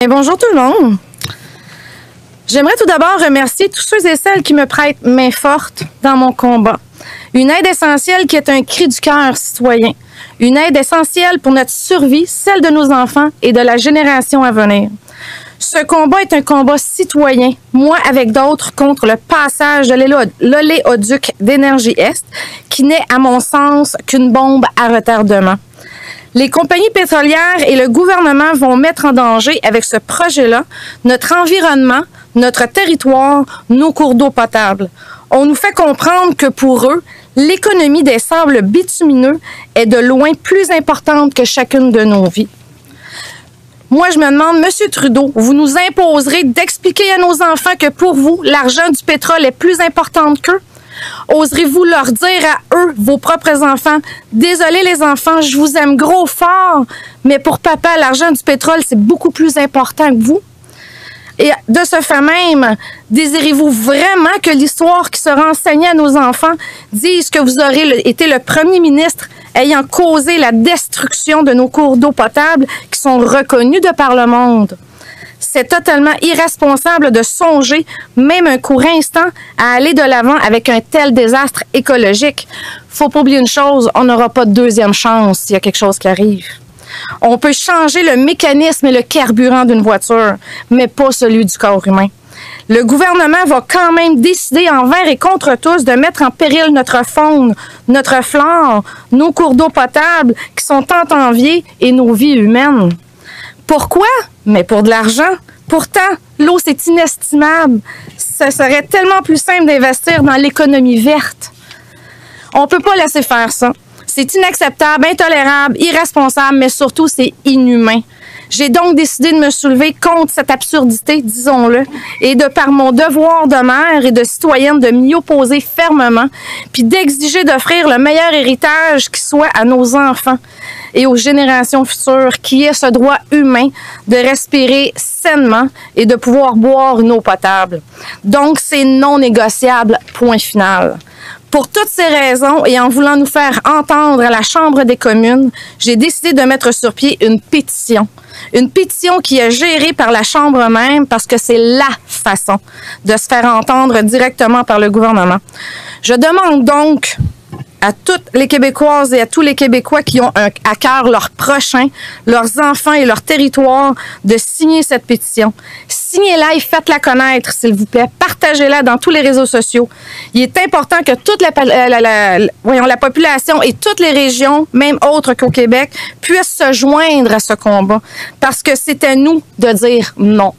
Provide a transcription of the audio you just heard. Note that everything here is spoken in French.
Et bonjour tout le monde. J'aimerais tout d'abord remercier tous ceux et celles qui me prêtent main forte dans mon combat. Une aide essentielle qui est un cri du cœur citoyen. Une aide essentielle pour notre survie, celle de nos enfants et de la génération à venir. Ce combat est un combat citoyen, moi avec d'autres, contre le passage de l'oléoduc d'Énergie Est, qui n'est, à mon sens, qu'une bombe à retardement. Les compagnies pétrolières et le gouvernement vont mettre en danger, avec ce projet-là, notre environnement, notre territoire, nos cours d'eau potable. On nous fait comprendre que pour eux, l'économie des sables bitumineux est de loin plus importante que chacune de nos vies. Moi, je me demande, Monsieur Trudeau, vous nous imposerez d'expliquer à nos enfants que pour vous, l'argent du pétrole est plus important qu'eux? Oserez-vous leur dire à eux, vos propres enfants, « Désolé les enfants, je vous aime gros fort, mais pour papa, l'argent du pétrole, c'est beaucoup plus important que vous. » Et de ce fait même, désirez-vous vraiment que l'histoire qui sera enseignée à nos enfants dise que vous aurez été le premier ministre ayant causé la destruction de nos cours d'eau potable qui sont reconnus de par le monde? C'est totalement irresponsable de songer, même un court instant, à aller de l'avant avec un tel désastre écologique. Faut pas oublier une chose, on n'aura pas de deuxième chance s'il y a quelque chose qui arrive. On peut changer le mécanisme et le carburant d'une voiture, mais pas celui du corps humain. Le gouvernement va quand même décider envers et contre tous de mettre en péril notre faune, notre flore, nos cours d'eau potable qui sont tant enviés et nos vies humaines. Pourquoi? Mais pour de l'argent. Pourtant, l'eau, c'est inestimable. Ce serait tellement plus simple d'investir dans l'économie verte. On peut pas laisser faire ça. C'est inacceptable, intolérable, irresponsable, mais surtout, c'est inhumain. J'ai donc décidé de me soulever contre cette absurdité, disons-le, et de par mon devoir de mère et de citoyenne de m'y opposer fermement, puis d'exiger d'offrir le meilleur héritage qui soit à nos enfants et aux générations futures, qui est ce droit humain de respirer sainement et de pouvoir boire une eau potable. Donc, c'est non négociable, point final. Pour toutes ces raisons et en voulant nous faire entendre à la Chambre des communes, j'ai décidé de mettre sur pied une pétition. Une pétition qui est gérée par la Chambre même parce que c'est la façon de se faire entendre directement par le gouvernement. Je demande donc à toutes les Québécoises et à tous les Québécois qui ont à cœur leurs prochains, leurs enfants et leur territoire, de signer cette pétition. Signez-la et faites-la connaître, s'il vous plaît. Partagez-la dans tous les réseaux sociaux. Il est important que toute la population et toutes les régions, même autres qu'au Québec, puissent se joindre à ce combat. Parce que c'est à nous de dire non.